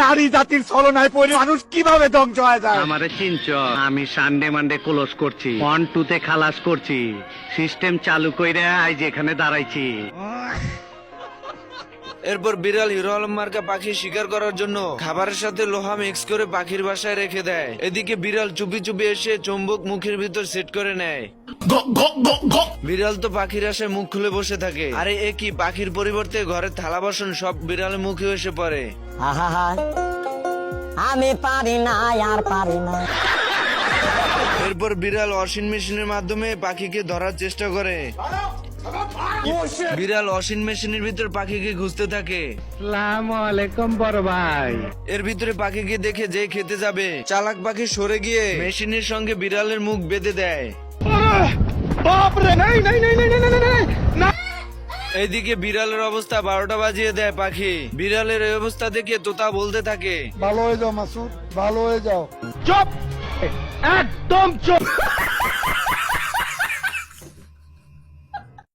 নারী জাতির ছলনায় পড়ে মানুষ কিভাবে ধ্বংস হয়ে যায়। আমারে চিনচ, আমি সানডে মানডে ক্লোজ করছি, 1-2 খালাস করছি, সিস্টেম চালু কইরা আজ এখানে দাঁড়াইছি। এরপর বিড়াল হিরো আলম মার্কা পাখি শিকার করার জন্য খাবারের সাথে লোহা মিক্স করে পাখির বাসায় রেখে দেয়। এদিকে বিড়াল চুপি চুপি এসে চুম্বক মুখের ভিতর সেট করে নেয়। বিড়াল তো পাখির আশায় মুখ খুলে বসে থাকে। আরে এ কি, পাখির পরিবর্তে ঘরের থালা বাসন সব বিড়ালের মুখে এসে পড়ে। আমি পারি না, আর পারি না। এরপর বিড়াল ওয়াশিং মেশিনের মাধ্যমে পাখিকে ধরার চেষ্টা করে। বিড়াল ওয়াশিং মেশিনের ভিতর পাখিকে খুঁজতে থাকে। আসসালামু আলাইকুম বড় ভাই। এর ভিতরে পাখিকে দেখে যে খেতে যাবে, চালাক পাখি সরে গিয়ে মেশিনের সঙ্গে বিড়ালের মুখ বেঁধে দেয়। এইদিকে বিড়ালের অবস্থা 12টা বাজিয়ে দেয় পাখি। বিড়ালের এই অবস্থা দেখে তোতা বলতে থাকে, ভালো হয়ে যাও মাসুদ, ভালো হয়ে যাও। চুপ, একদম চুপ।